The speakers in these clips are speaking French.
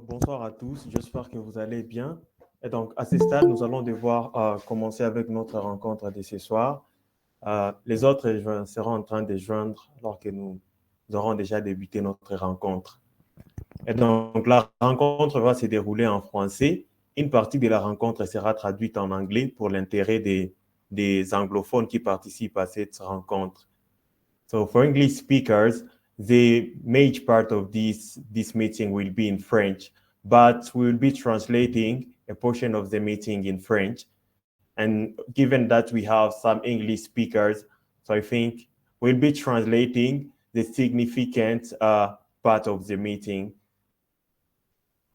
Bonsoir à tous, j'espère que vous allez bien. Et donc, à ce stade, nous allons devoir commencer avec notre rencontre de ce soir. Les autres seront en train de joindre alors que nous aurons déjà débuté notre rencontre. Et donc, la rencontre va se dérouler en français. Une partie de la rencontre sera traduite en anglais pour l'intérêt des anglophones qui participent à cette rencontre. So for English speakers, the major part of this meeting will be in French, but we will be translating a portion of the meeting in French. And given that we have some English speakers, so I think we'll be translating the significant part of the meeting.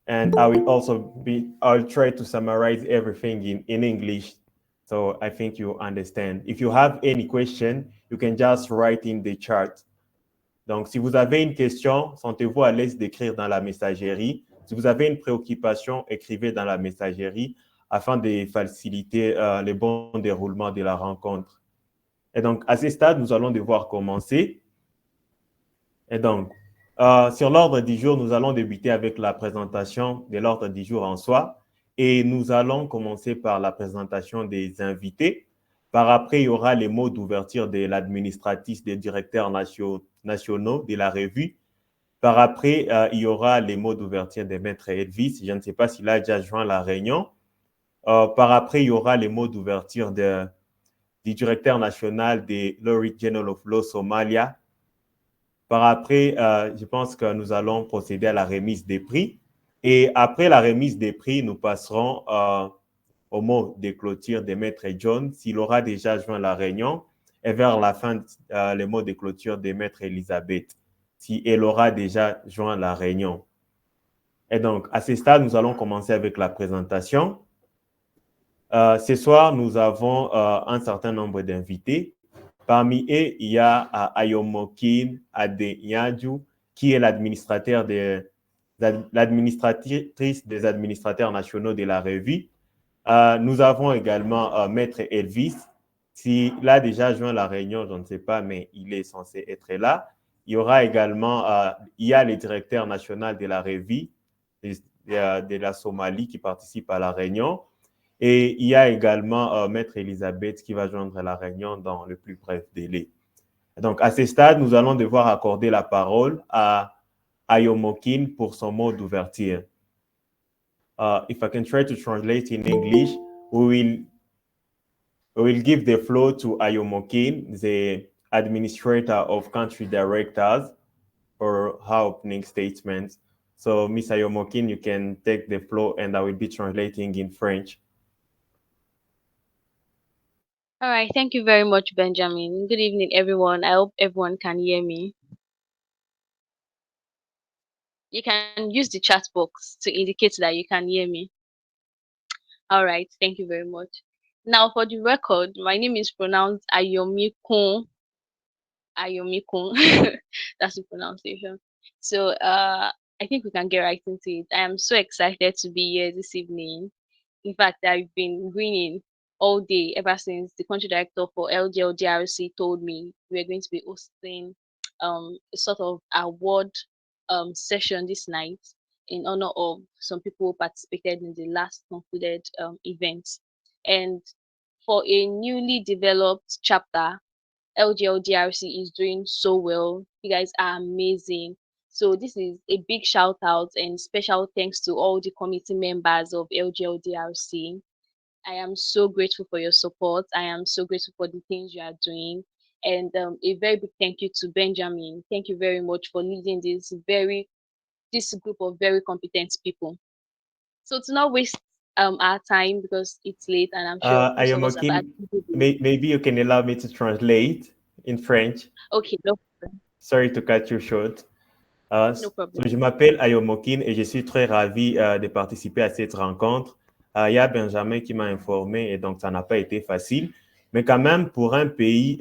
And I'll try to summarize everything in English. So I think you understand. If you have any question, you can just write in the chat. Donc, si vous avez une question, sentez-vous à l'aise d'écrire dans la messagerie. Si vous avez une préoccupation, écrivez dans la messagerie afin de faciliter le bon déroulement de la rencontre. Et donc, à ce stade, nous allons devoir commencer. Et donc, sur l'ordre du jour, nous allons débuter avec la présentation de l'ordre du jour en soi. Et nous allons commencer par la présentation des invités. Par après, il y aura les mots d'ouverture de l'administratif des directeurs nationaux de la revue. Par après, il y aura les mots d'ouverture de Maître Elvis. Je ne sais pas s'il a déjà joint la réunion. Par après, il y aura les mots d'ouverture du directeur national de Laureate Journal of Law Somalia. Par après, je pense que nous allons procéder à la remise des prix. Et après la remise des prix, nous passerons au mot de clôture de Maître John, s'il aura déjà joint la réunion, et vers la fin, le mot de clôture de Maître Elisabeth, si elle aura déjà joint la réunion. Et donc, à ce stade, nous allons commencer avec la présentation. Ce soir, nous avons un certain nombre d'invités. Parmi eux, il y a Ayomokin Adenyaju, qui est l'administratrice des administrateurs nationaux de la revue. Nous avons également Maître Elvis. S'il a déjà joint la réunion, je ne sais pas, mais il est censé être là. Il y aura également, il y a le directeur national de la revue de la Somalie qui participe à la réunion. Et il y a également Maître Elisabeth qui va joindre la réunion dans le plus bref délai. Donc, à ce stade, nous allons devoir accorder la parole à Ayomokin pour son mot d'ouverture. If I can try to translate in English, we will give the floor to Ayomokin, the administrator of country directors, for her opening statements. So, Ms. Ayomokin, you can take the floor and I will be translating in French. All right, thank you very much, Benjamin. Good evening, everyone. I hope everyone can hear me. You can use the chat box to indicate that you can hear me. All right, thank you very much. Now, for the record, my name is pronounced Ayomikun. Ayomikun. That's the pronunciation. So, I think we can get right into it. I am so excited to be here this evening. In fact, I've been grinning all day ever since the country director for LGLDRC told me we are going to be hosting a sort of award session this night in honor of some people who participated in the last concluded event. And for a newly developed chapter, LGLDRC is doing so well. You guys are amazing. So this is a big shout out and special thanks to all the committee members of LGLDRC. I am so grateful for your support. I am so grateful for the things you are doing. And a very big thank you to Benjamin. Thank you very much for leading this group of very competent people. So to not waste our time because it's late and I'm sure most of us have had Ayomokin, maybe you can allow me to translate in French. okay, no problem. Sorry to cut you short. No So problem. je m'appelle Ayomokin et je suis très ravi de participer à cette rencontre. Il y a Benjamin qui m'a informé et donc ça n'a pas été facile. Mais quand même, pour un pays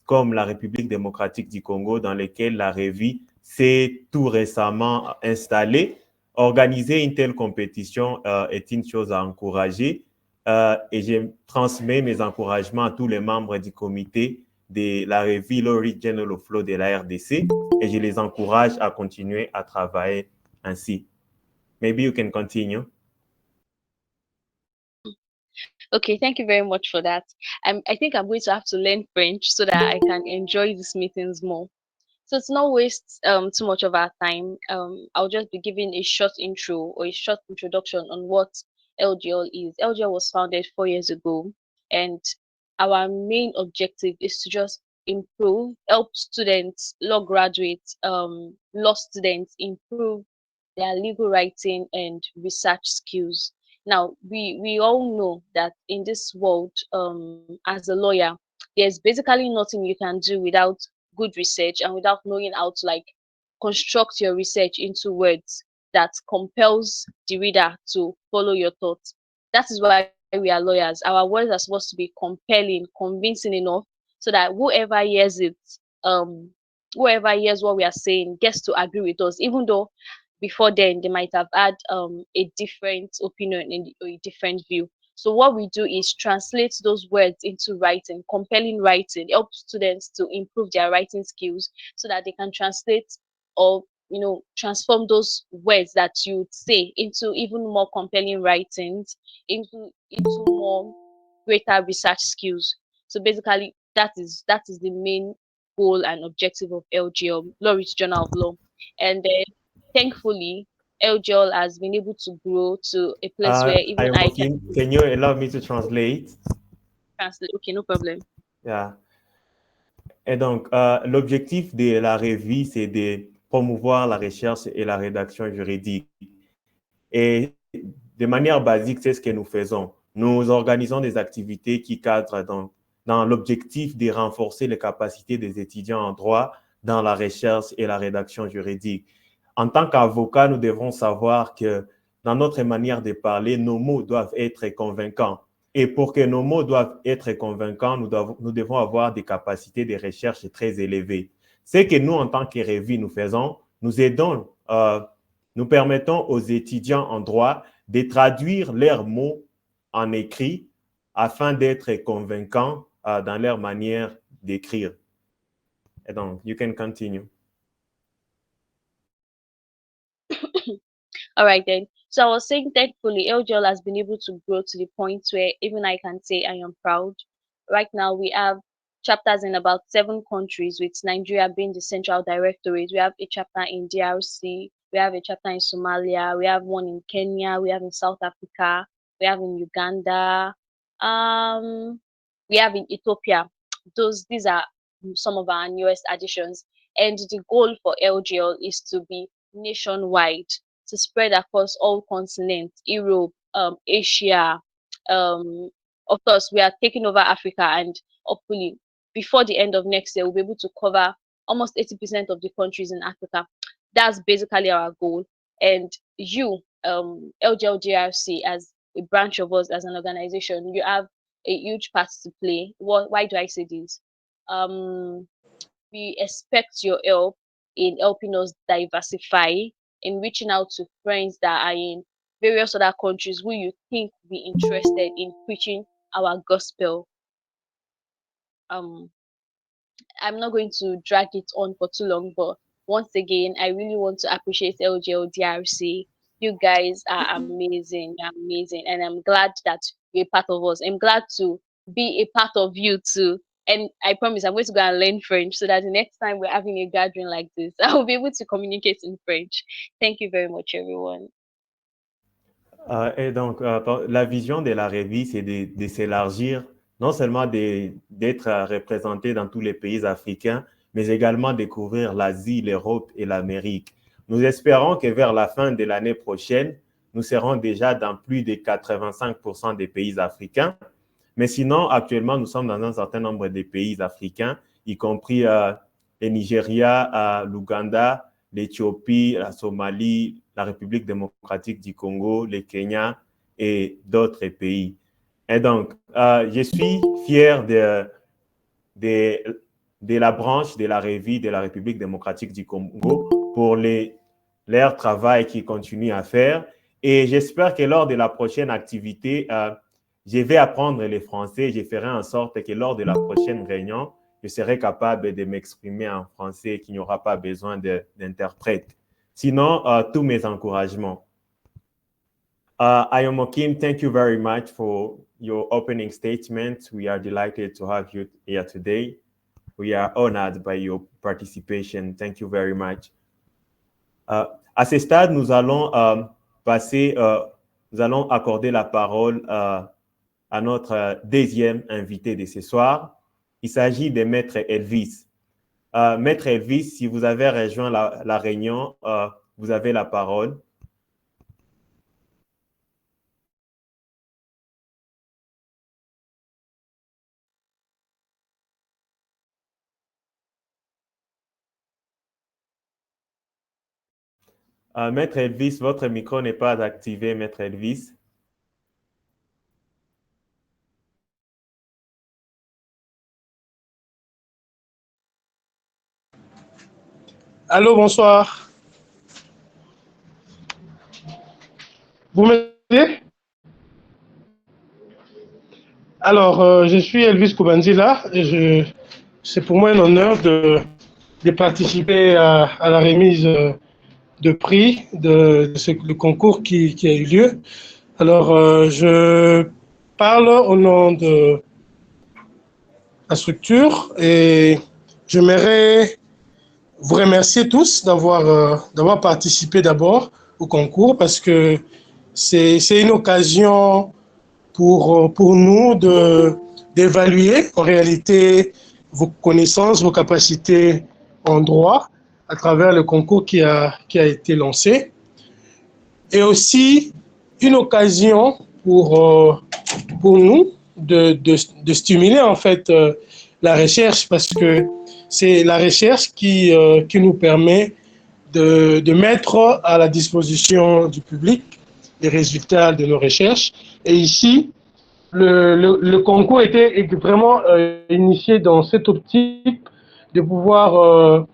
comme la République démocratique du Congo, dans lequel la revue s'est tout récemment installée, organiser une telle compétition est une chose à encourager. Et je transmets mes encouragements à tous les membres du comité de la revue Laureate Journal of Law de la RDC et je les encourage à continuer à travailler ainsi. maybe you can continue. Okay, thank you very much for that. I think I'm going to have to learn French so that I can enjoy these meetings more. So to not waste too much of our time, I'll just be giving a short intro or a short introduction on what LGL is. LGL was founded 4 years ago, and our main objective is to just improve, help students, law graduates, law students improve their legal writing and research skills. Now, we all know that in this world, as a lawyer, there's basically nothing you can do without good research and without knowing how to like construct your research into words that compels the reader to follow your thoughts. That is why we are lawyers. Our words are supposed to be compelling, convincing enough so that um whoever hears what we are saying gets to agree with us, even though before then they might have had a different opinion or a different view. So what we do is translate those words into writing, compelling writing, help students to improve their writing skills so that they can translate or transform those words that you say into even more compelling writings, into more greater research skills. So basically that is the main goal and objective of LGL, Lowridge Journal of Law. And then thankfully LGL has been able to grow to a place where even I can Can you allow me to translate? translate. Okay, no problem. Yeah. Et donc, l'objectif de la revue, c'est de promouvoir la recherche et la rédaction juridique. Et de manière basique, c'est ce que nous faisons. Nous organisons des activités qui cadrent dans l'objectif de renforcer les capacités des étudiants en droit dans la recherche et la rédaction juridique. En tant qu'avocat, nous devons savoir que dans notre manière de parler, nos mots doivent être convaincants. Et pour que nos mots doivent être convaincants, nous devons avoir des capacités de recherche très élevées. Ce que nous, en tant que revue, nous faisons, nous aidons, nous permettons aux étudiants en droit de traduire leurs mots en écrit afin d'être convaincants dans leur manière d'écrire. Et donc, you can continue. All right then. So I was saying thankfully LGL has been able to grow to the point where even I can say I am proud. Right now we have chapters in about 7 countries, with Nigeria being the central directorate. We have a chapter in DRC, we have a chapter in Somalia, we have one in Kenya, we have in South Africa, we have in Uganda, um, we have in Ethiopia. These are some of our newest additions. And the goal for LGL is to be nationwide, to spread across all continents, Europe, Asia. Um, of course, we are taking over Africa, and hopefully, before the end of next year, we'll be able to cover almost 80% of the countries in Africa. That's basically our goal. And you, LGLGRC, as a branch of us, as an organization, you have a huge part to play. Why do I say this? Um, we expect your help in helping us diversify, in reaching out to friends that are in various other countries who you think be interested in preaching our gospel. Um, I'm not going to drag it on for too long, but once again, I really want to appreciate LGLDRC. You guys are amazing, amazing, and I'm glad that you're part of us. I'm glad to be a part of you too. And I promise I'm going to go and learn French so that the next time we're having a gathering like this, I'll be able to communicate in French. Thank you very much, everyone. Et donc, la vision de la revue, c'est de s'élargir, non seulement d'être représenté dans tous les pays africains, mais également découvrir l'Asie, l'Europe et l'Amérique. Nous espérons que vers la fin de l'année prochaine, nous serons déjà dans plus de 85% des pays africains. Mais sinon, actuellement, nous sommes dans un certain nombre de pays africains, y compris le Nigeria, l'Ouganda, l'Éthiopie, la Somalie, la République démocratique du Congo, le Kenya et d'autres pays. Et donc, je suis fier de la branche de la revue de la République démocratique du Congo pour leur travail qu'ils continuent à faire. Et j'espère que lors de la prochaine activité, je vais apprendre le français. Je ferai en sorte que lors de la prochaine réunion, je serai capable de m'exprimer en français, qu'il n'y aura pas besoin d'interprète. Sinon, tous mes encouragements. Ayomokim, thank you very much for your opening statement. We are delighted to have you here today. We are honored by your participation. Thank you very much. À ce stade, nous allons nous allons accorder la parole à notre deuxième invité de ce soir. Il s'agit de Maître Elvis. Maître Elvis, si vous avez rejoint la réunion, vous avez la parole. Maître Elvis, votre micro n'est pas activé, Maître Elvis. Allô, bonsoir. Vous m'entendez? Alors, je suis Elvis Kubanzila et c'est pour moi un honneur de participer à la remise de prix le concours qui a eu lieu. Alors, je parle au nom de la structure et j'aimerais vous remercier tous d'avoir participé d'abord au concours parce que c'est une occasion pour nous d'évaluer en réalité vos connaissances, vos capacités en droit à travers le concours qui a été lancé. Et aussi une occasion pour nous de stimuler en fait la recherche parce que c'est la recherche qui nous permet de mettre à la disposition du public les résultats de nos recherches. Et ici, le concours était vraiment initié dans cette optique de pouvoir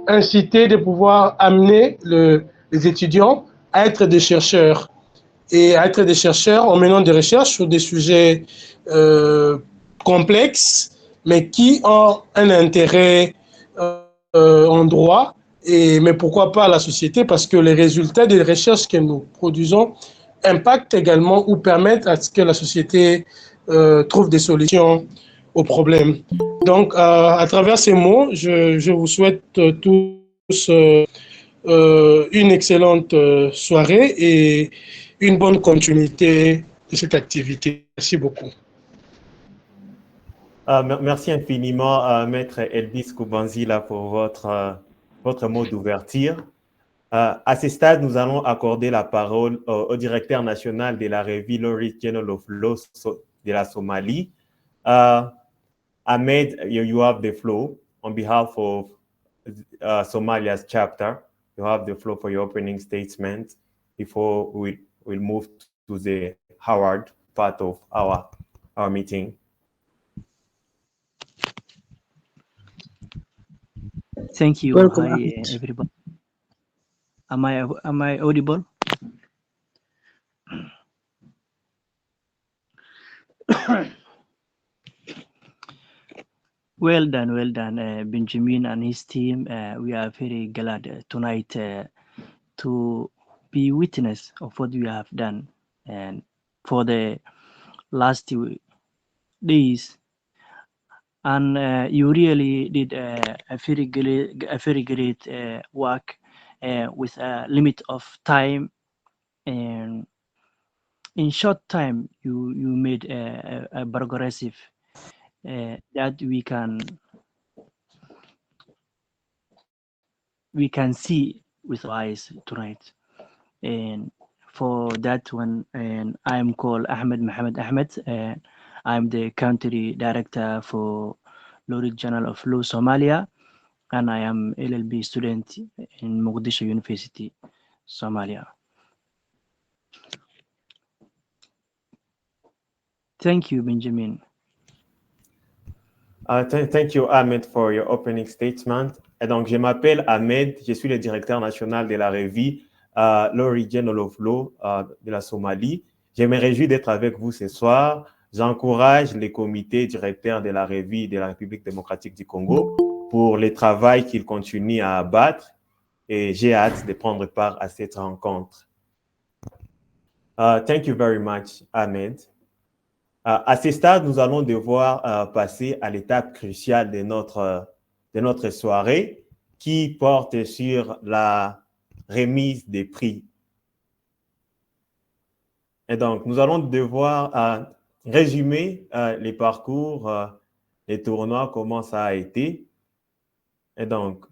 inciter, de pouvoir amener les étudiants à être des chercheurs et à être des chercheurs en menant des recherches sur des sujets complexes, mais qui ont un intérêt en droit, mais pourquoi pas à la société, parce que les résultats des recherches que nous produisons impactent également ou permettent à ce que la société trouve des solutions aux problèmes. Donc, à travers ces mots, je vous souhaite tous une excellente soirée et une bonne continuité de cette activité. Merci beaucoup. Merci infiniment, Maître Elvis Kubanzila, pour votre mot d'ouverture. À ce stade, nous allons accorder la parole au directeur national de la revue Laurie Journal of Law de la Somalie. Ahmed, you have the floor on behalf of Somalia's chapter. You have the floor for your opening statement before we'll move to the Howard part of our meeting. Thank you. Welcome. Hi, everybody. Am I audible? Well done, Benjamin and his team. We are very glad tonight to be witness of what we have done, and for the last 2 days. And you really did a very great work with a limit of time, and in short time you made a progressive that we can see with our eyes tonight. And for that one, and I'm called Ahmed Mohamed Ahmed, and I'm the country director for Laurie Journal of Law Somalia, and I am LLB student in Mogadishu University, Somalia. Thank you, Benjamin. Thank you, Ahmed, for your opening statement. Et donc, je m'appelle Ahmed, je suis le directeur national de la revue Laurie Journal of Law de la Somalie. Je me réjouis d'être avec vous ce soir. J'encourage les comités directeurs de la revue de la République démocratique du Congo pour le travail qu'ils continuent à abattre et j'ai hâte de prendre part à cette rencontre. Thank you very much, Ahmed. À ce stade, nous allons devoir passer à l'étape cruciale de notre soirée qui porte sur la remise des prix. Et donc, nous allons devoir résumer les parcours, les tournois, comment ça a été. Et donc,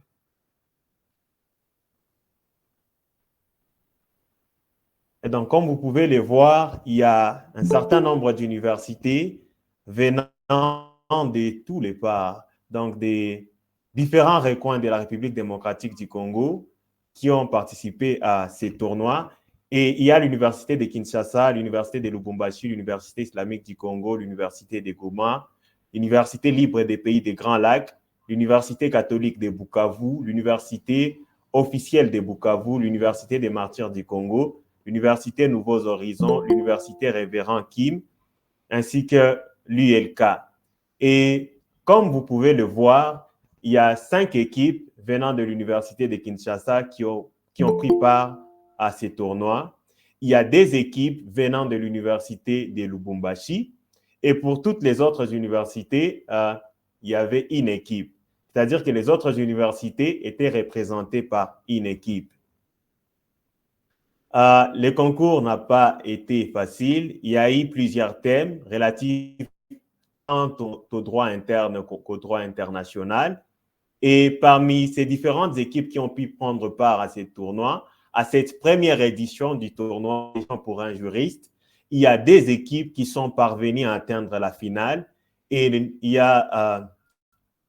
comme vous pouvez le voir, il y a un certain nombre d'universités venant de tous les parts, donc des différents recoins de la République démocratique du Congo qui ont participé à ces tournois. Et il y a l'université de Kinshasa, l'université de Lubumbashi, l'université islamique du Congo, l'université de Goma, l'université libre des pays des Grands Lacs, l'université catholique de Bukavu, l'université officielle de Bukavu, l'université des martyrs du Congo, l'université Nouveaux Horizons, l'université Révérend Kim, ainsi que l'ULK. Et comme vous pouvez le voir, il y a 5 équipes venant de l'université de Kinshasa qui ont pris part à ces tournois. Il y a des équipes venant de l'université de Lubumbashi. Et pour toutes les autres universités, il y avait une équipe. C'est-à-dire que les autres universités étaient représentées par une équipe. Le concours n'a pas été facile. Il y a eu plusieurs thèmes relatifs tant au droit interne qu'au droit international. Et parmi ces différentes équipes qui ont pu prendre part à ces tournois, à cette première édition du tournoi pour un juriste, il y a des équipes qui sont parvenues à atteindre la finale et il y a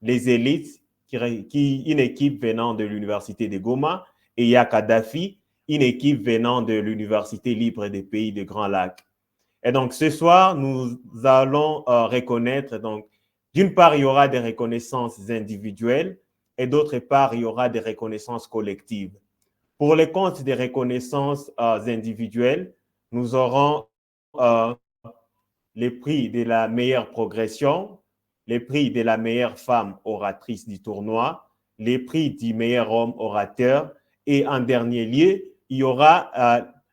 les élites, une équipe venant de l'université de Goma, et il y a Kadhafi, une équipe venant de l'université libre des pays des Grands Lacs. Et donc, ce soir, nous allons reconnaître, donc, d'une part, il y aura des reconnaissances individuelles et d'autre part, il y aura des reconnaissances collectives. Pour les comptes des reconnaissances individuelles, nous aurons les prix de la meilleure progression, les prix de la meilleure femme oratrice du tournoi, les prix du meilleur homme orateur et en dernier lieu, il y aura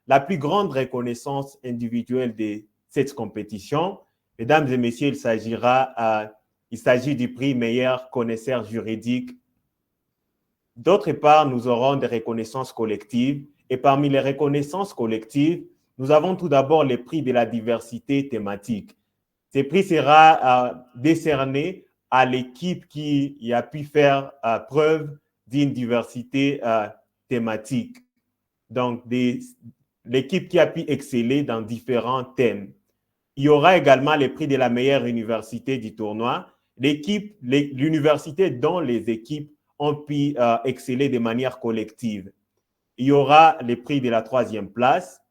la plus grande reconnaissance individuelle de cette compétition. Mesdames et messieurs, il s'agit du prix meilleur connaisseur juridique. D'autre part, nous aurons des reconnaissances collectives et parmi les reconnaissances collectives, nous avons tout d'abord les prix de la diversité thématique. Ces prix sera décerné à l'équipe qui a pu faire preuve d'une diversité thématique. Donc, l'équipe qui a pu exceller dans différents thèmes. Il y aura également les prix de la meilleure université du tournoi. L'université dont les équipes ont pu exceller de manière collective. Il y aura les prix de la 3e place,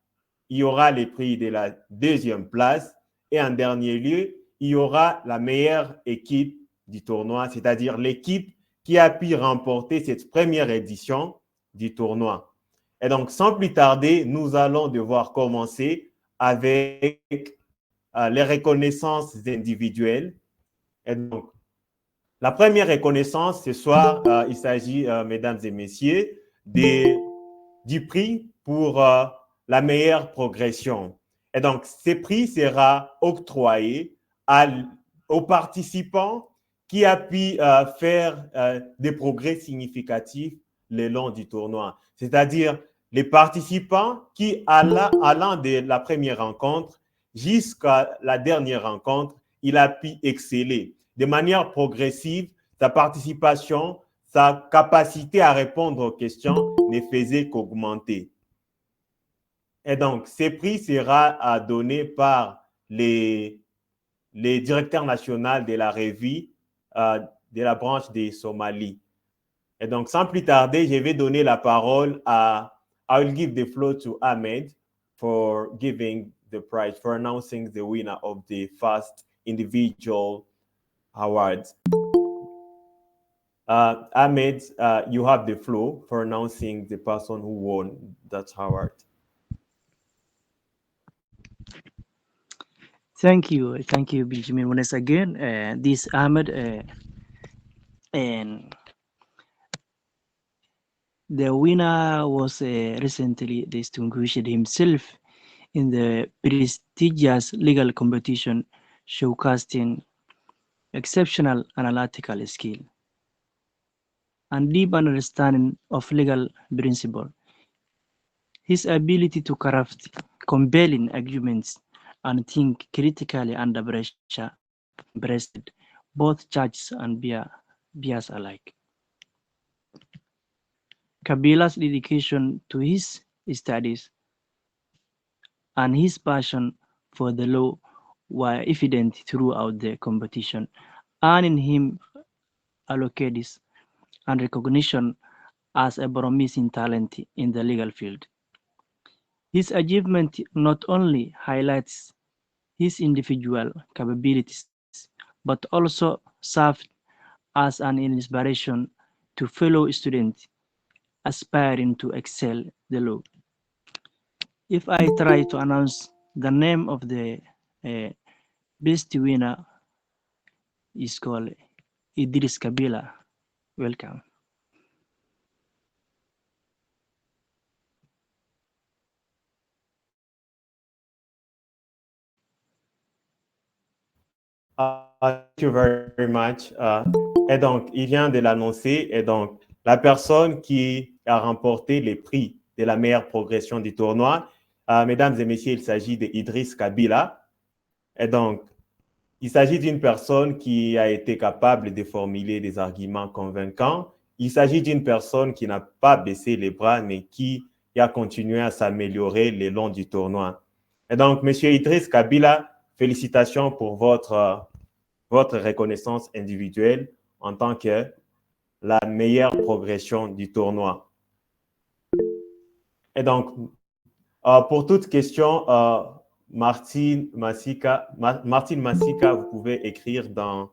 il y aura les prix de la 2e place et en dernier lieu, il y aura la meilleure équipe du tournoi, c'est-à-dire l'équipe qui a pu remporter cette première édition du tournoi. Et donc, sans plus tarder, nous allons devoir commencer avec les reconnaissances individuelles. Et donc, la première reconnaissance ce soir, il s'agit, mesdames et messieurs, du prix pour la meilleure progression. Et donc, ce prix sera octroyé aux participants qui a pu faire des progrès significatifs le long du tournoi. C'est-à-dire les participants qui, allant de la première rencontre jusqu'à la dernière rencontre, il a pu exceller de manière progressive. Sa participation, sa capacité à répondre aux questions ne faisait qu'augmenter. Et donc, ces prix sera donné par les directeurs nationaux de la revue de la branche des Somalie. Et donc, sans plus tarder, je vais donner la parole I will give the floor to Ahmed for giving the prize, for announcing the winner of the first individual award. Ahmed, you have the floor for announcing the person who won that award. Thank you, Benjamin. Once again, this Ahmed, and the winner was recently distinguished himself in the prestigious legal competition, showcasing exceptional analytical skill and deep understanding of legal principle. His ability to craft compelling arguments and think critically under pressure impressed both judges and peers alike. Kabila's dedication to his studies and his passion for the law were evident throughout the competition, earning him accolades and recognition as a promising talent in the legal field. His achievement not only highlights his individual capabilities, but also served as an inspiration to fellow students aspiring to excel the law. If I try to announce the name of the uh, best winner is called Idris Kabila. Welcome. Thank you very much. Et donc, il vient de l'annoncer. Et donc, la personne qui a remporté les prix de la meilleure progression du tournoi, mesdames et messieurs, il s'agit d'Idriss Kabila. Et donc, il s'agit d'une personne qui a été capable de formuler des arguments convaincants. Il s'agit d'une personne qui n'a pas baissé les bras, mais qui a continué à s'améliorer le long du tournoi. Et donc, monsieur Idriss Kabila, félicitations pour votre reconnaissance individuelle en tant que la meilleure progression du tournoi. Et donc, pour toute question, Martine Massika, vous pouvez écrire dans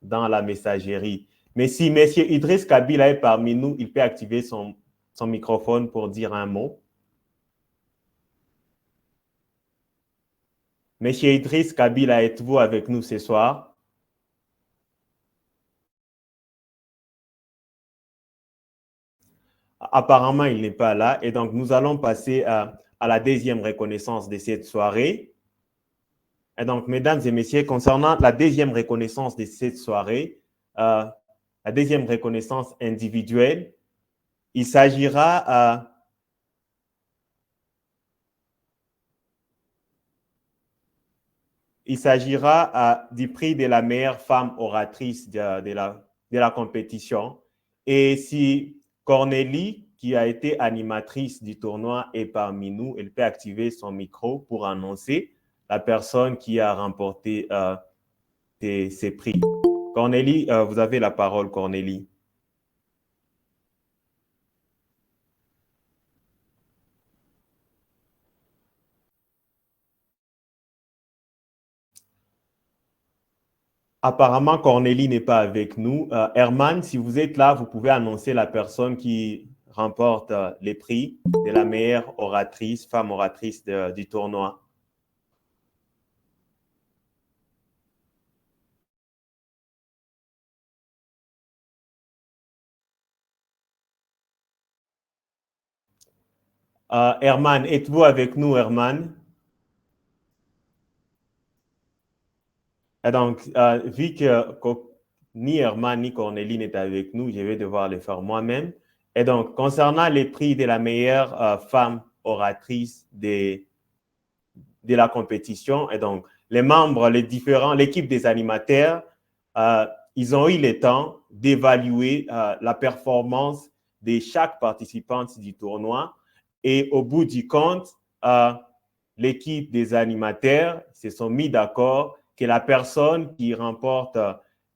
la messagerie. Mais si M. Idriss Kabila est parmi nous, il peut activer son microphone pour dire un mot. M. Idriss Kabila, êtes-vous avec nous ce soir? Apparemment, il n'est pas là. Et donc, nous allons passer à la deuxième reconnaissance de cette soirée. Et donc, mesdames et messieurs, concernant la deuxième reconnaissance de cette soirée, la deuxième reconnaissance individuelle, il s'agira du prix de la meilleure femme oratrice de la compétition. Et si Cornélie, qui a été animatrice du tournoi, est parmi nous, elle peut activer son micro pour annoncer la personne qui a remporté ces prix. Cornélie, vous avez la parole, Cornélie. Apparemment, Cornélie n'est pas avec nous. Herman, si vous êtes là, vous pouvez annoncer la personne qui remporte les prix de la meilleure oratrice, femme oratrice du tournoi. Herman, êtes-vous avec nous, Herman? Et donc, vu que ni Herman ni Cornélie n'est avec nous, je vais devoir le faire moi-même. Et donc, concernant les prix de la meilleure femme oratrice de la compétition, et donc, les membres, l'équipe des animateurs, ils ont eu le temps d'évaluer la performance de chaque participante du tournoi. Et au bout du compte, l'équipe des animateurs se sont mis d'accord que la personne qui remporte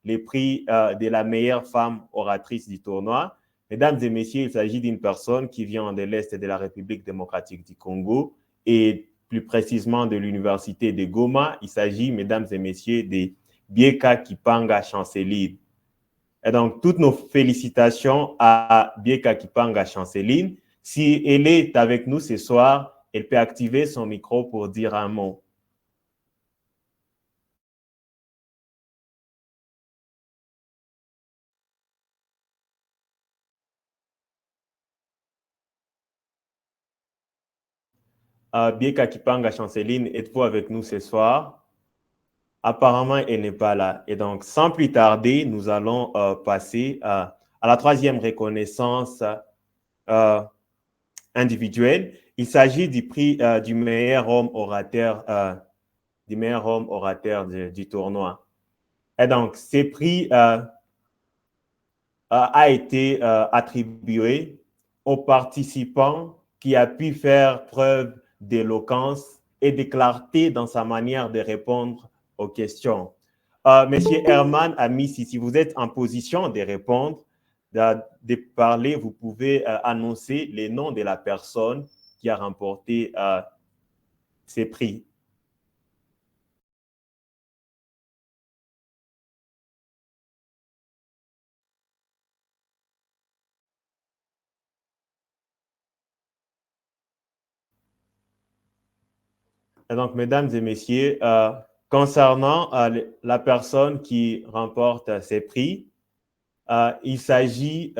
les prix de la meilleure femme oratrice du tournoi, mesdames et messieurs, il s'agit d'une personne qui vient de l'Est de la République démocratique du Congo et plus précisément de l'université de Goma. Il s'agit, mesdames et messieurs, de Bieka Kipanga Chanceline. Et donc, toutes nos félicitations à Bieka Kipanga Chanceline. Si elle est avec nous ce soir, elle peut activer son micro pour dire un mot. Bieka Kipanga Chanceline, êtes-vous avec nous ce soir? Apparemment, elle n'est pas là. Et donc, sans plus tarder, nous allons passer à la troisième reconnaissance individuelle. Il s'agit du prix du meilleur homme orateur, du tournoi. Et donc, ce prix a été attribué aux participants qui a pu faire preuve d'éloquence et de clarté dans sa manière de répondre aux questions. Monsieur Herman Amissi, si vous êtes en position de répondre, de parler, vous pouvez annoncer les noms de la personne qui a remporté ces prix. Et donc, mesdames et messieurs, concernant la personne qui remporte ces prix, il s'agit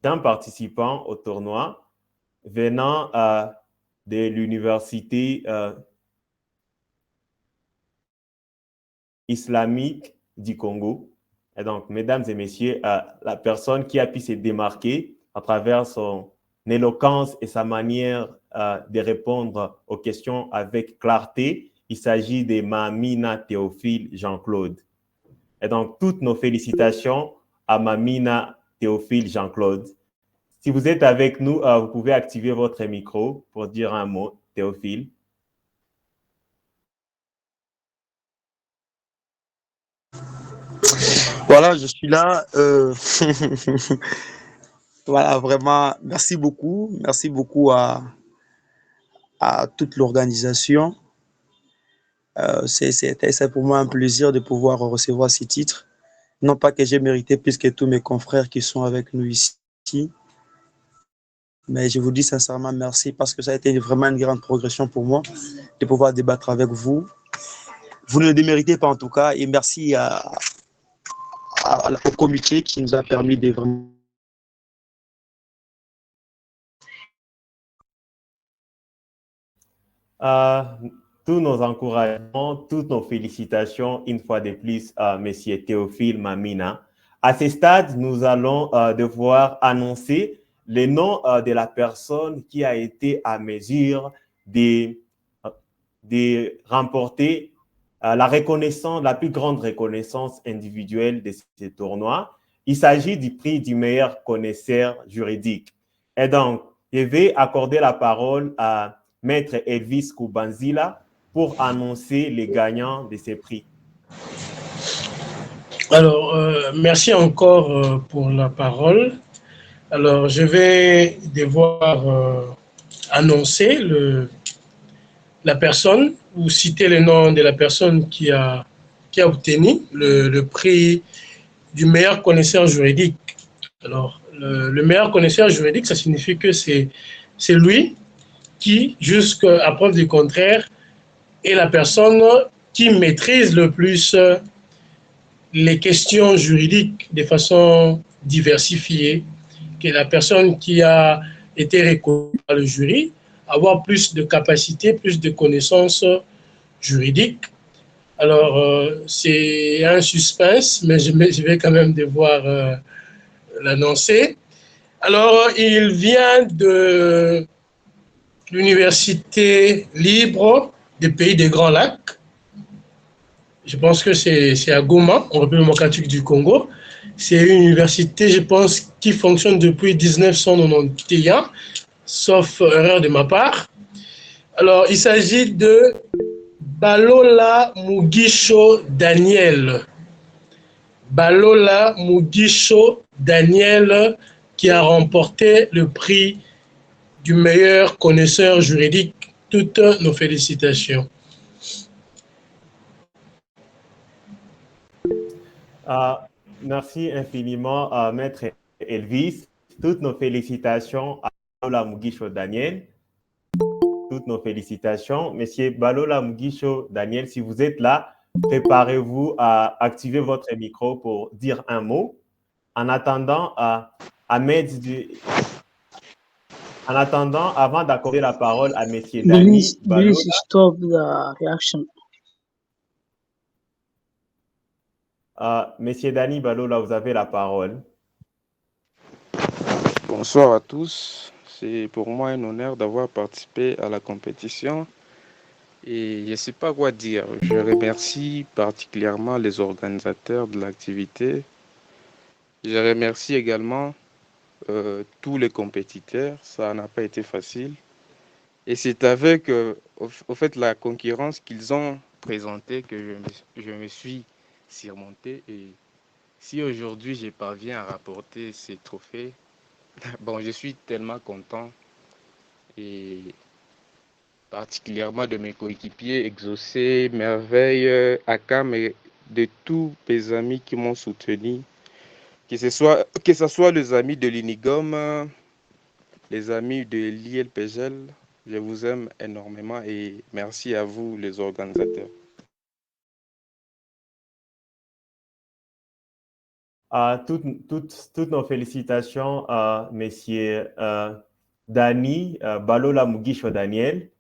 d'un participant au tournoi venant de l'université islamique du Congo. Et donc, mesdames et messieurs, la personne qui a pu se démarquer à travers son éloquence et sa manière de répondre aux questions avec clarté, il s'agit de Mamina Théophile Jean-Claude. Et donc, toutes nos félicitations à Mamina Théophile Jean-Claude. Si vous êtes avec nous, vous pouvez activer votre micro pour dire un mot, Théophile. Voilà, je suis là. Voilà, vraiment, merci beaucoup. Merci beaucoup à toute l'organisation. C'est pour moi un plaisir de pouvoir recevoir ces titres. Non pas que j'ai mérité plus que tous mes confrères qui sont avec nous ici, mais je vous dis sincèrement merci parce que ça a été vraiment une grande progression pour moi de pouvoir débattre avec vous. Vous ne le déméritez pas en tout cas et merci au comité qui nous a permis de vraiment... Tous nos encouragements, toutes nos félicitations, une fois de plus, à M. Théophile Mamina. À ce stade, nous allons devoir annoncer le nom de la personne qui a été à mesure de remporter la reconnaissance, la plus grande reconnaissance individuelle de ce tournoi. Il s'agit du prix du meilleur connaisseur juridique. Et donc, je vais accorder la parole à Maître Elvis Kubanzila pour annoncer les gagnants de ces prix. Alors, merci encore pour la parole. Alors, je vais devoir annoncer la personne ou citer le nom de la personne qui a obtenu le prix du meilleur connaisseur juridique. Alors, le meilleur connaisseur juridique, ça signifie que c'est lui qui, jusqu'à preuve du contraire, est la personne qui maîtrise le plus les questions juridiques de façon diversifiée, que la personne qui a été reconnue par le jury, avoir plus de capacités, plus de connaissances juridiques. Alors, c'est un suspense, mais je vais quand même devoir l'annoncer. Alors, il vient de l'Université libre des pays des Grands Lacs. Je pense que c'est à Goma, en République démocratique du Congo. C'est une université, je pense, qui fonctionne depuis 1991, sauf erreur de ma part. Alors, il s'agit de Balola Mugisho Daniel. Balola Mugisho Daniel, qui a remporté le prix du meilleur connaisseur juridique. Toutes nos félicitations. Merci infiniment, Maître Elvis. Toutes nos félicitations à Balola Mugisho Daniel. Toutes nos félicitations. Monsieur Balola Mugisho Daniel, si vous êtes là, préparez-vous à activer votre micro pour dire un mot. En attendant, Ahmed En attendant, avant d'accorder la parole à Messieurs Dani Please Balola, stop the reaction. Messieurs Dani Balola, vous avez la parole. Bonsoir à tous. C'est pour moi un honneur d'avoir participé à la compétition et je ne sais pas quoi dire. Je remercie particulièrement les organisateurs de l'activité. Je remercie également tous les compétiteurs. Ça n'a pas été facile. Et c'est avec au fait la concurrence qu'ils ont présentée que je me suis surmonté. Et si aujourd'hui je parviens à rapporter ces trophées, bon, je suis tellement content. Et particulièrement de mes coéquipiers Exaucé, Merveille, Akam et de tous mes amis qui m'ont soutenu, que ce soit les amis de l'Unigom, les amis de l'ILPGL. Je vous aime énormément et merci à vous les organisateurs. Toutes nos félicitations à Messieurs Dani Balola Mugisho Daniel.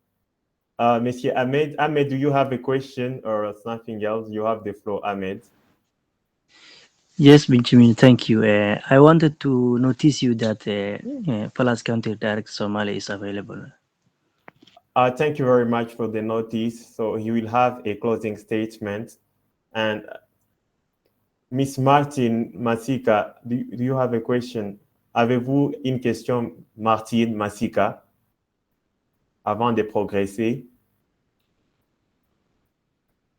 Monsieur Ahmed, do you have a question or something else? You have the floor, Ahmed. Yes, Benjamin, thank you. I wanted to notice you that Palace County Direct Somalia is available. Thank you very much for the notice. So he will have a closing statement. And Miss Martine Masika, do you have a question? Avez-vous une question, Martine Masika, avant de progresser?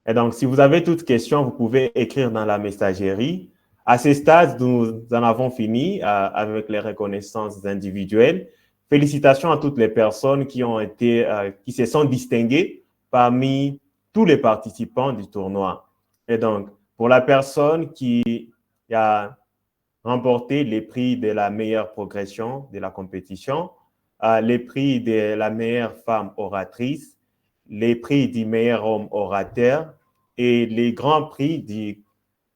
Et donc, si vous avez toutes questions, vous pouvez écrire dans la messagerie. À ce stade, nous en avons fini avec les reconnaissances individuelles. Félicitations à toutes les personnes qui se sont distinguées parmi tous les participants du tournoi. Et donc, pour la personne qui a remporté les prix de la meilleure progression de la compétition, les prix de la meilleure femme oratrice, les prix du meilleur homme orateur et les grands prix du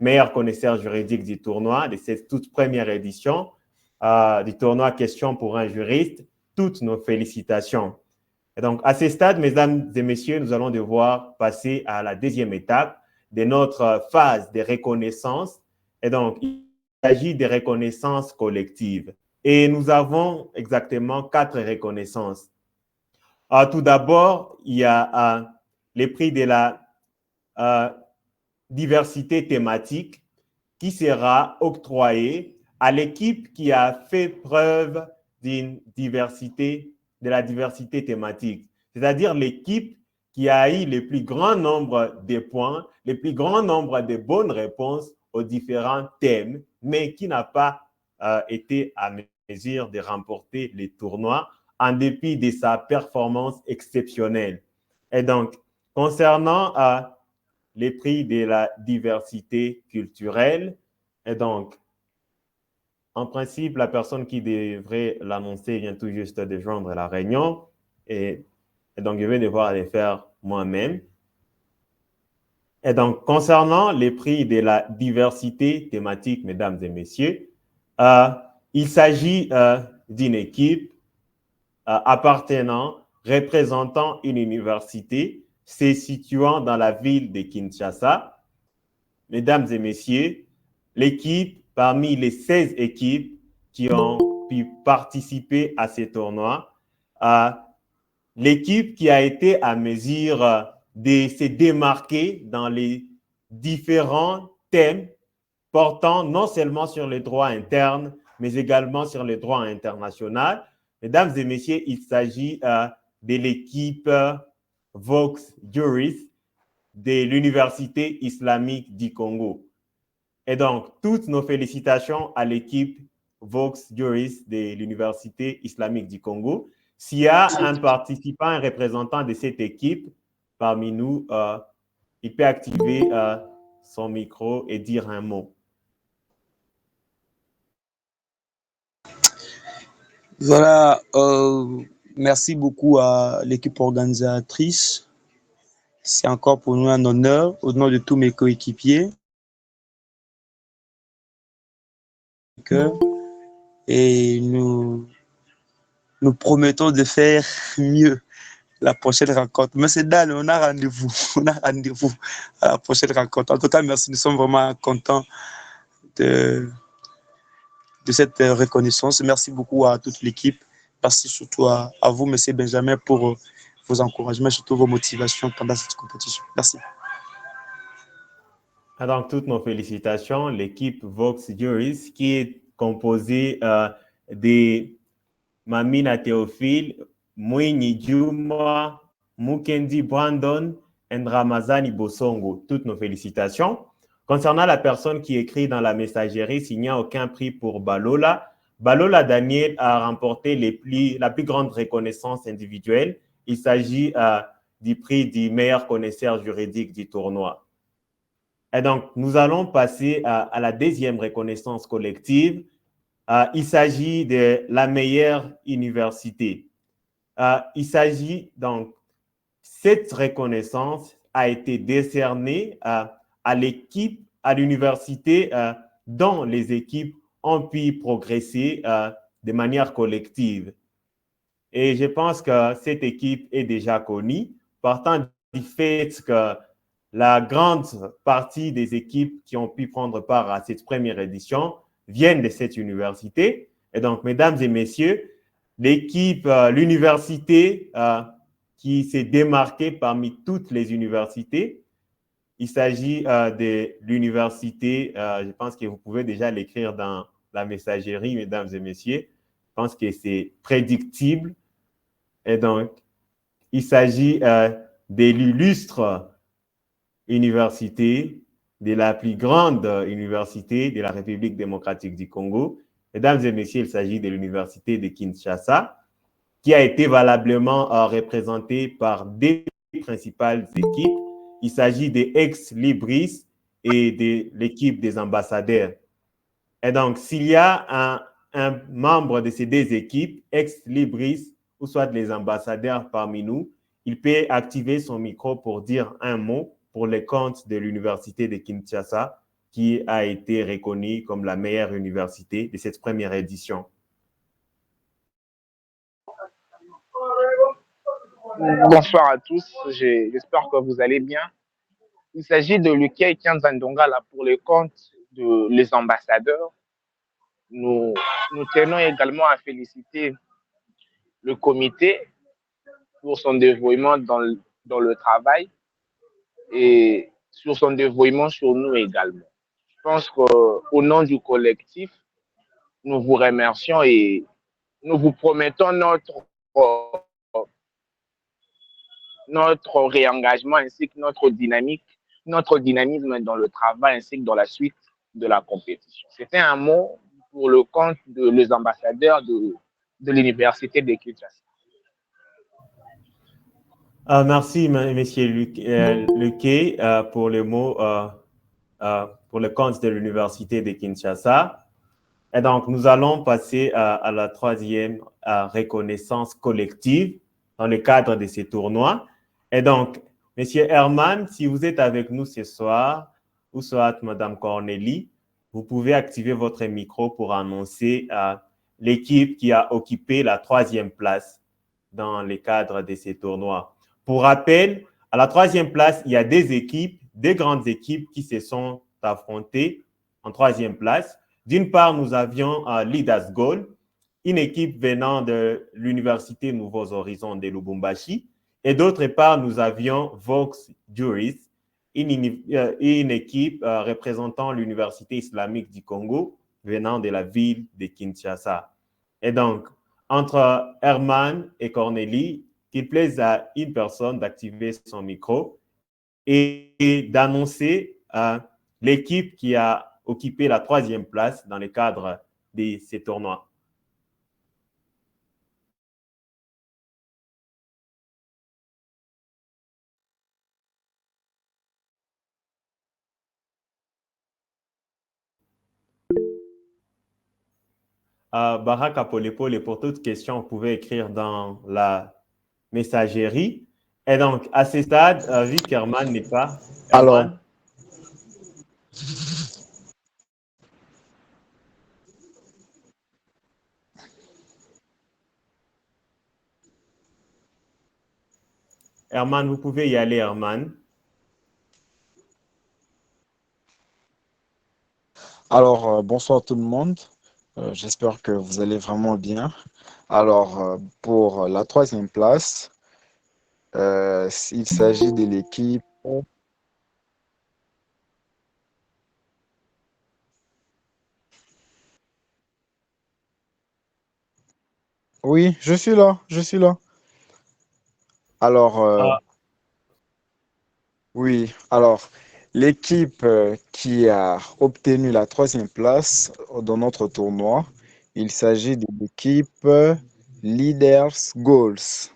meilleur connaisseur juridique du tournoi, de cette toute première édition du tournoi Question pour un juriste. Toutes nos félicitations. Et donc, à ce stade, mesdames et messieurs, nous allons devoir passer à la deuxième étape de notre phase de reconnaissance. Et donc, il s'agit de reconnaissances collectives. Et nous avons exactement 4 reconnaissances. Tout d'abord, il y a les prix de la diversité thématique qui sera octroyé à l'équipe qui a fait preuve de la diversité thématique, c'est-à-dire l'équipe qui a eu le plus grand nombre de points, le plus grand nombre de bonnes réponses aux différents thèmes, mais qui n'a pas été à mesure de remporter les tournois en dépit de sa performance exceptionnelle. Et donc, concernant les prix de la diversité culturelle, et donc, en principe, la personne qui devrait l'annoncer vient tout juste de joindre la réunion et donc je vais devoir les faire moi-même. Et donc, concernant les prix de la diversité thématique, mesdames et messieurs, il s'agit d'une équipe représentant une université se situant dans la ville de Kinshasa. Mesdames et messieurs, l'équipe parmi les 16 équipes qui ont pu participer à ce tournoi, l'équipe qui a été à mesure de se démarquer dans les différents thèmes portant non seulement sur les droits internes, mais également sur les droits internationaux. Mesdames et messieurs, il s'agit de l'équipe Vox Juris de l'Université islamique du Congo. Et donc, toutes nos félicitations à l'équipe Vox Juris de l'Université islamique du Congo. S'il y a un participant, un représentant de cette équipe parmi nous, il peut activer son micro et dire un mot. Voilà, merci beaucoup à l'équipe organisatrice. C'est encore pour nous un honneur, au nom de tous mes coéquipiers. Et nous nous promettons de faire mieux la prochaine rencontre. Mais c'est Dan, on a rendez-vous. On a rendez-vous à la prochaine rencontre. En tout cas, merci. Nous sommes vraiment contents de cette reconnaissance. Merci beaucoup à toute l'équipe. Merci surtout à vous, M. Benjamin, pour vos encouragements et surtout vos motivations pendant cette compétition. Merci. Donc, toutes nos félicitations. L'équipe Vox Juris, qui est composée de Mamina Théophile, Mouini Djouma, Mukendi Brandon et Ramazani Bosongo. Toutes nos félicitations. Concernant la personne qui écrit dans la messagerie, s'il n'y a aucun prix pour Balola, Balola Daniel a remporté la plus grande reconnaissance individuelle. Il s'agit du prix du meilleur connaisseur juridique du tournoi. Et donc, nous allons passer à la deuxième reconnaissance collective. Il s'agit de la meilleure université. Il s'agit donc, cette reconnaissance a été décernée à l'équipe, à l'université dont les équipes ont pu progresser de manière collective. Et je pense que cette équipe est déjà connue, partant du fait que la grande partie des équipes qui ont pu prendre part à cette première édition viennent de cette université. Et donc, mesdames et messieurs, l'équipe, l'université qui s'est démarquée parmi toutes les universités, il s'agit de l'université, je pense que vous pouvez déjà l'écrire dans la messagerie, mesdames et messieurs. Je pense que c'est prédictible. Et donc, il s'agit de l'illustre université, de la plus grande université de la République démocratique du Congo. Mesdames et messieurs, il s'agit de l'université de Kinshasa, qui a été valablement représentée par des principales équipes. Il s'agit des ex-libris et de l'équipe des ambassadeurs. Et donc, s'il y a un membre de ces deux équipes, ex-libris ou soit les ambassadeurs parmi nous, il peut activer son micro pour dire un mot pour le compte de l'université de Kinshasa, qui a été reconnue comme la meilleure université de cette première édition. Bonsoir à tous, j'espère que vous allez bien. Il s'agit de Luké Kianzandonga là pour le compte de les ambassadeurs. Nous tenons également à féliciter le comité pour son dévouement dans le travail et sur son dévouement sur nous également. Je pense qu'au nom du collectif, nous vous remercions et nous vous promettons notre réengagement ainsi que notre dynamisme dans le travail ainsi que dans la suite de la compétition. C'était un mot pour le compte des ambassadeurs de l'université de Kinshasa. Merci, monsieur Luké, pour le mot pour le compte de l'université de Kinshasa. Et donc, nous allons passer à la troisième reconnaissance collective dans le cadre de ces tournois. Et donc, monsieur Herman, si vous êtes avec nous ce soir, ou soit madame Cornélie, vous pouvez activer votre micro pour annoncer l'équipe qui a occupé la troisième place dans le cadre de ces tournois. Pour rappel, à la troisième place, il y a deux grandes équipes qui se sont affrontées en troisième place. D'une part, nous avions Leaders Goal, une équipe venant de l'Université Nouveaux Horizons de Lubumbashi. Et d'autre part, nous avions Vox Juris, une équipe représentant l'Université islamique du Congo venant de la ville de Kinshasa. Et donc, entre Herman et Cornélie, qu'il plaise à une personne d'activer son micro et d'annoncer l'équipe qui a occupé la troisième place dans le cadre de ces tournois. Barak Apolepo, et pour toute question, vous pouvez écrire dans la messagerie. Et donc, à ce stade, vu qu'Herman n'est pas... Alors, Herman, vous pouvez y aller, Herman. Alors, bonsoir tout le monde. J'espère que vous allez vraiment bien. Alors, pour la troisième place, il s'agit de l'équipe. Oui, je suis là, je suis là. Alors, Ah, oui, alors, l'équipe qui a obtenu la troisième place dans notre tournoi, il s'agit de l'équipe Leaders Goals.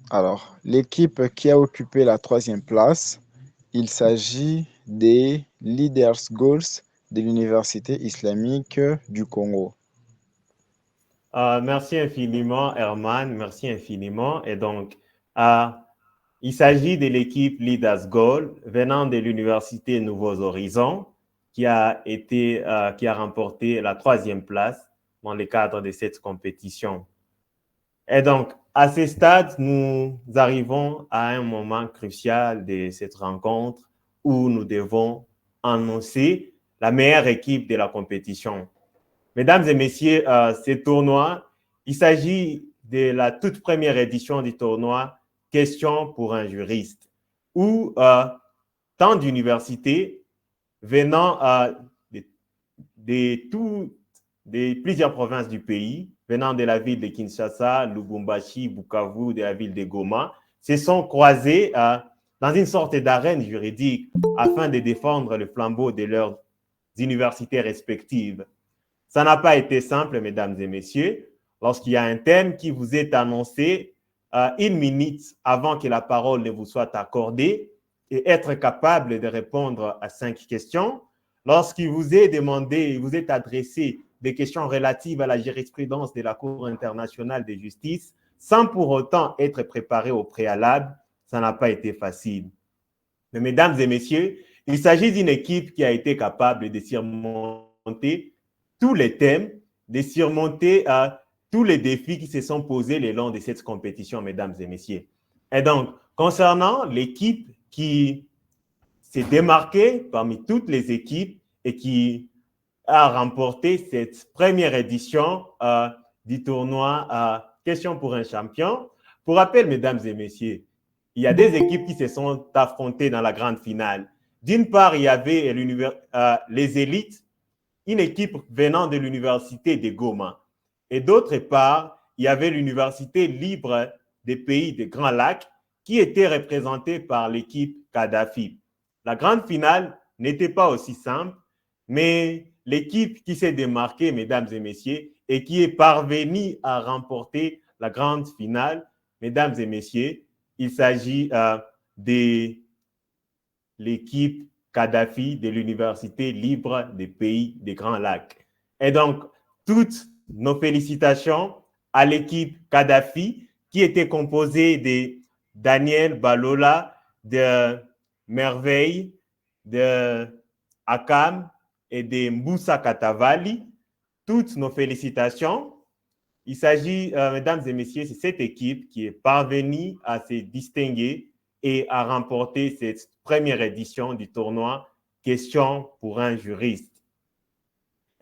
Alors, l'équipe qui a occupé la troisième place, il s'agit des Leaders Goals de l'Université islamique du Congo. merci infiniment, Herman. Merci infiniment. Et donc, euh, il s'agit de l'équipe Leaders Goal venant de l'Université Nouveaux Horizons qui a remporté la troisième place dans le cadre de cette compétition. Et donc, à ce stade, nous arrivons à un moment crucial de cette rencontre où nous devons annoncer la meilleure équipe de la compétition. Mesdames et messieurs, ce tournoi, il s'agit de la toute première édition du tournoi Question pour un juriste, où tant d'universités venant de, de plusieurs provinces du pays, venant de la ville de Kinshasa, Lubumbashi, Bukavu, de la ville de Goma, se sont croisées dans une sorte d'arène juridique afin de défendre le flambeau de leurs universités respectives. Ça n'a pas été simple, mesdames et messieurs. Lorsqu'il y a un thème qui vous est annoncé, une minute avant que la parole ne vous soit accordée et être capable de répondre à 5 questions. Lorsqu'il vous est demandé, il vous est adressé des questions relatives à la jurisprudence de la Cour internationale de justice, sans pour autant être préparé au préalable, ça n'a pas été facile. Mais mesdames et messieurs, il s'agit d'une équipe qui a été capable de surmonter tous les thèmes, de surmonter tous les défis qui se sont posés le long de cette compétition, mesdames et messieurs. Et donc, concernant l'équipe qui s'est démarquée parmi toutes les équipes et qui a remporté cette première édition du tournoi Question pour un champion. Pour rappel, mesdames et messieurs, il y a des équipes qui se sont affrontées dans la grande finale. D'une part, il y avait les élites, une équipe venant de l'université de Goma. Et d'autre part, il y avait l'université libre des pays des Grands Lacs qui était représentée par l'équipe Kadhafi. La grande finale n'était pas aussi simple, mais l'équipe qui s'est démarquée, mesdames et messieurs, et qui est parvenue à remporter la grande finale, mesdames et messieurs, il s'agit de l'équipe Kadhafi de l'Université libre des pays des Grands Lacs. Et donc, toutes nos félicitations à l'équipe Kadhafi qui était composée de Daniel Balola, de Merveille, de Akam et de Moussa Katavali. Toutes nos félicitations. Il s'agit, mesdames et messieurs, c'est cette équipe qui est parvenue à se distinguer et à remporter cette première édition du tournoi Question pour un juriste.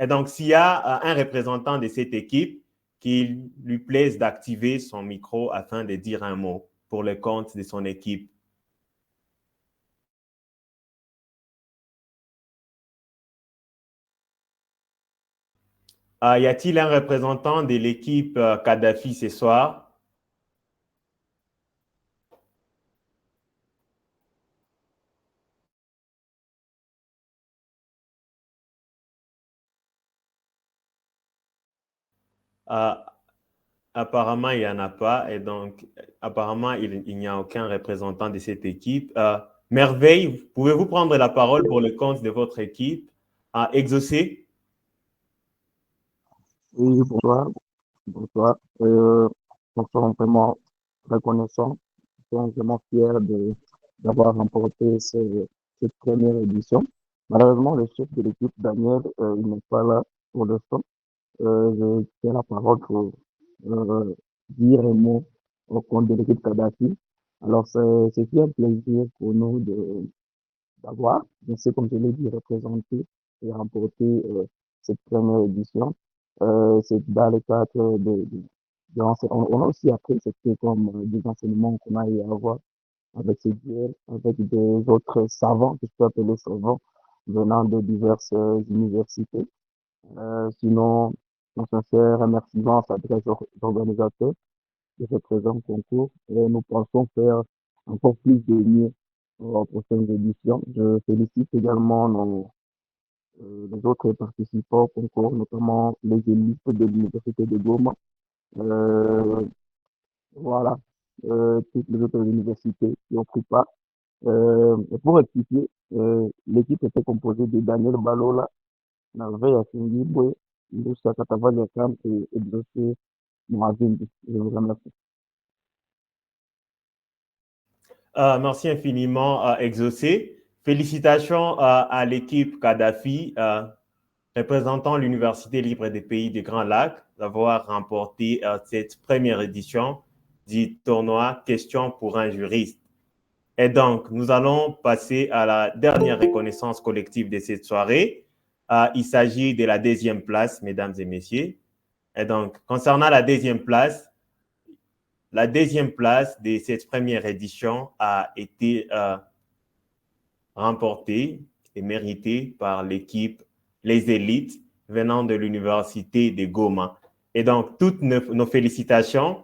Et donc, s'il y a un représentant de cette équipe, qu'il lui plaise d'activer son micro afin de dire un mot pour le compte de son équipe. Y a-t-il un représentant de l'équipe Kadhafi ce soir? Apparemment, il n'y en a pas. Et donc, apparemment, il n'y a aucun représentant de cette équipe. Merveille, pouvez-vous prendre la parole pour le compte de votre équipe à exaucer? Oui, bonsoir, bonsoir. Nous sommes vraiment reconnaissants, nous sommes vraiment fiers d'avoir remporté cette première édition. Malheureusement, le chef de l'équipe, Daniel, il n'est pas là pour l'instant. Je tiens la parole pour dire un mot au compte de l'équipe Kadhafi. Alors, c'est un plaisir pour nous d'avoir, bien sûr, comme je l'ai dit, représenté et remporté cette première édition. C'est dans le cadre on a aussi appris, c'était comme des enseignements qu'on a eu à avoir avec ces duels, avec des autres savants, que je peux appeler savants, venant de diverses universités. Sinon, un sincère remerciement s'adresse aux organisateurs de ce présent concours et nous pensons faire encore plus de mieux aux prochaines éditions. Je félicite également les autres participants au concours, notamment les élites de l'Université de Goma. Euh, voilà, toutes les autres universités qui ont pris part. Et pour rectifier, l'équipe était composée de Daniel Balola, Nave Yassingibwe, Moussa Katavaliakam et Exaucé Moavindi. Je vous remercie. Merci infiniment, Exaucé. Félicitations à l'équipe Kadhafi, représentant l'Université libre des pays des Grands Lacs, d'avoir remporté cette première édition du tournoi Questions pour un juriste. Et donc, nous allons passer à la dernière reconnaissance collective de cette soirée. Il s'agit de la deuxième place, mesdames et messieurs. Et donc, concernant la deuxième place de cette première édition a été remportée et méritée par l'équipe Les Élites venant de l'Université de Goma. Et donc, toutes nos félicitations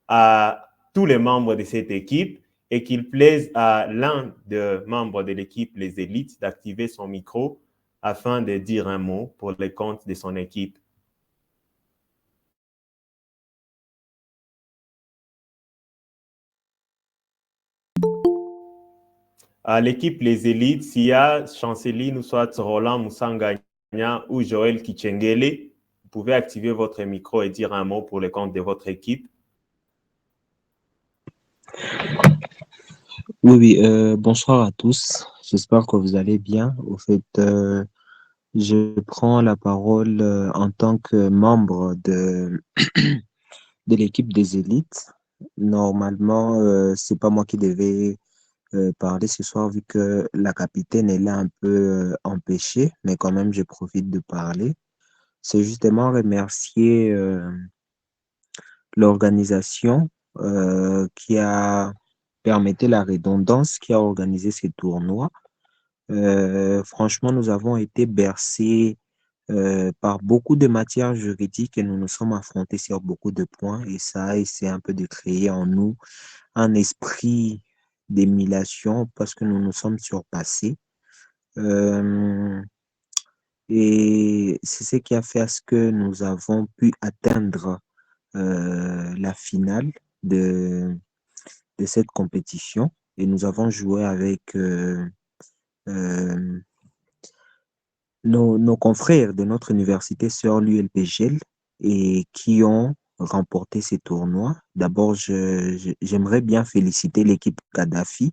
à tous les membres de cette équipe et qu'il plaise à l'un des membres de l'équipe Les Élites d'activer son micro afin de dire un mot pour le compte de son équipe. À l'équipe Les Élites, s'il y a Chanceline ou soit Roland Moussanganya ou Joël Kichengele, vous pouvez activer votre micro et dire un mot pour le compte de votre équipe. Oui, bonsoir à tous. J'espère que vous allez bien. Au fait, je prends la parole en tant que membre de l'équipe des élites. Normalement, c'est pas moi qui devais parler ce soir vu que la capitaine est là un peu empêchée, mais quand même, je profite de parler. C'est justement remercier l'organisation qui a permis la redondance, qui a organisé ces tournois. Franchement, nous avons été bercés par beaucoup de matières juridiques et nous nous sommes affrontés sur beaucoup de points et ça a essayé un peu de créer en nous un esprit d'émulation parce que nous nous sommes surpassés. Et c'est ce qui a fait à ce que nous avons pu atteindre la finale de cette compétition et nous avons joué avec euh, nos confrères de notre université sur l'ULPGL et qui ont remporté ces tournois. D'abord, j'aimerais bien féliciter l'équipe Kadhafi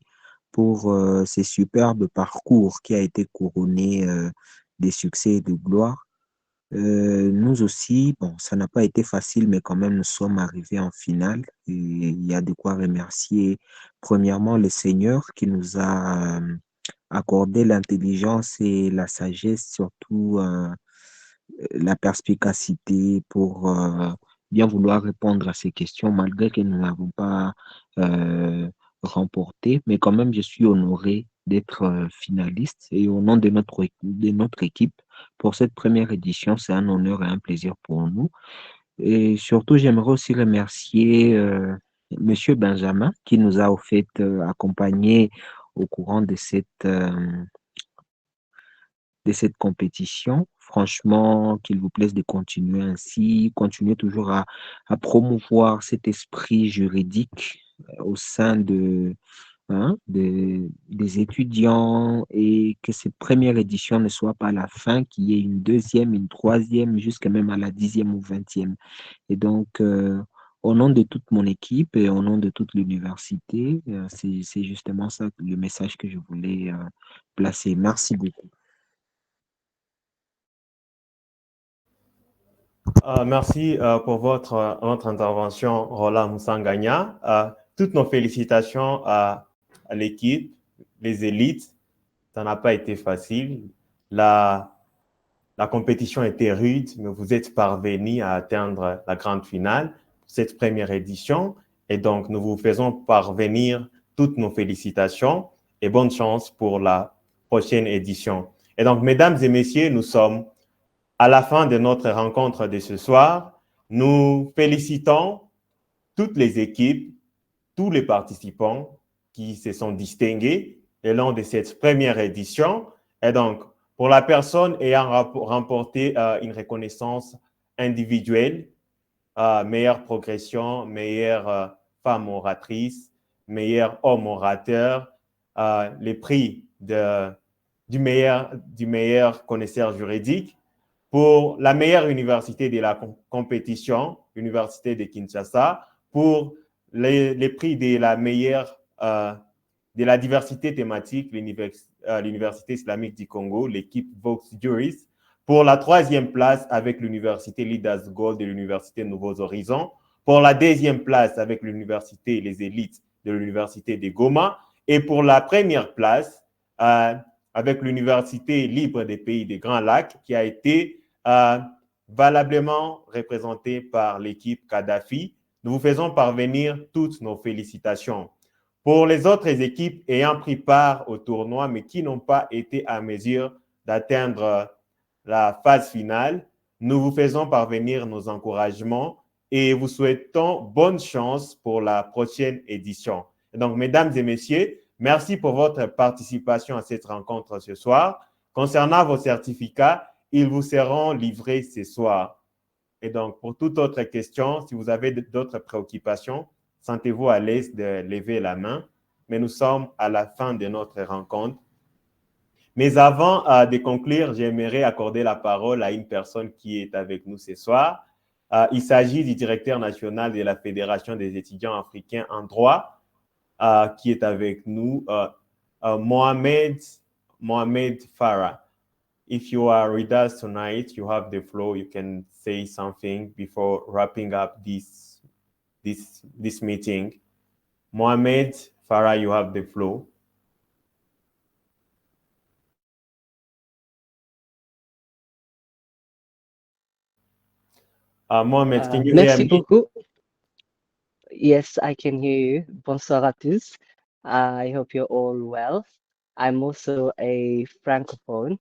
pour ces superbes parcours qui a été couronné des succès et de gloire. Nous aussi, bon, ça n'a pas été facile, mais quand même, nous sommes arrivés en finale. Et il y a de quoi remercier, premièrement, le Seigneur qui nous a accordé l'intelligence et la sagesse, surtout la perspicacité pour bien vouloir répondre à ces questions, malgré que nous n'avons pas euh, remporté. Mais quand même, je suis honoré d'être finaliste et au nom de notre équipe, pour cette première édition, c'est un honneur et un plaisir pour nous. Et surtout, j'aimerais aussi remercier Monsieur Benjamin qui nous a au fait accompagnés au courant de cette compétition. Franchement, qu'il vous plaise de continuer ainsi, continuer toujours à promouvoir cet esprit juridique au sein des étudiants et que cette première édition ne soit pas la fin, qu'il y ait une deuxième, une troisième, jusqu'à même à la 10e ou 20e. Et donc, au nom de toute mon équipe et au nom de toute l'université, c'est justement ça le message que je voulais placer. Merci beaucoup. Merci pour votre intervention, Roland Moussangagna. Toutes nos félicitations à l'équipe, les élites. Ça n'a pas été facile. La compétition était rude, mais vous êtes parvenus à atteindre la grande finale pour cette première édition. Et donc, nous vous faisons parvenir toutes nos félicitations et bonne chance pour la prochaine édition. Et donc, mesdames et messieurs, nous sommes à la fin de notre rencontre de ce soir. Nous félicitons toutes les équipes, tous les participants qui se sont distingués le long de cette première édition. Et donc, pour la personne ayant remporté une reconnaissance individuelle, meilleure progression, meilleure femme oratrice, meilleur homme orateur, les prix du meilleur connaisseur juridique. Pour la meilleure université de la compétition, l'Université de Kinshasa, pour les prix de la meilleure de la diversité thématique, l'Université islamique du Congo, l'équipe Vox Juris. Pour la troisième place avec l'Université Leaders Gold de l'Université Nouveaux Horizons. Pour la deuxième place avec l'Université Les Élites de l'Université de Goma. Et pour la première place avec l'Université Libre des Pays des Grands Lacs qui a été valablement représentée par l'équipe Kadhafi. Nous vous faisons parvenir toutes nos félicitations. Pour les autres équipes ayant pris part au tournoi, mais qui n'ont pas été à mesure d'atteindre la phase finale, nous vous faisons parvenir nos encouragements et vous souhaitons bonne chance pour la prochaine édition. Et donc, mesdames et messieurs, merci pour votre participation à cette rencontre ce soir. Concernant vos certificats, ils vous seront livrés ce soir. Et donc, pour toute autre question, si vous avez d'autres préoccupations, sentez-vous à l'aise de lever la main. Mais nous sommes à la fin de notre rencontre. Mais avant de conclure, j'aimerais accorder la parole à une personne qui est avec nous ce soir. Il s'agit du directeur national de la Fédération des étudiants africains en droit, qui est avec nous, Mohamed Farah. If you are with us tonight, you have the floor. You can say something before wrapping up this meeting. Mohamed Farah, you have the floor. Mohamed, can you hear Merci me? beaucoup. Yes, I can hear you. Bonsoir à tous. I hope you're all well. I'm also a francophone.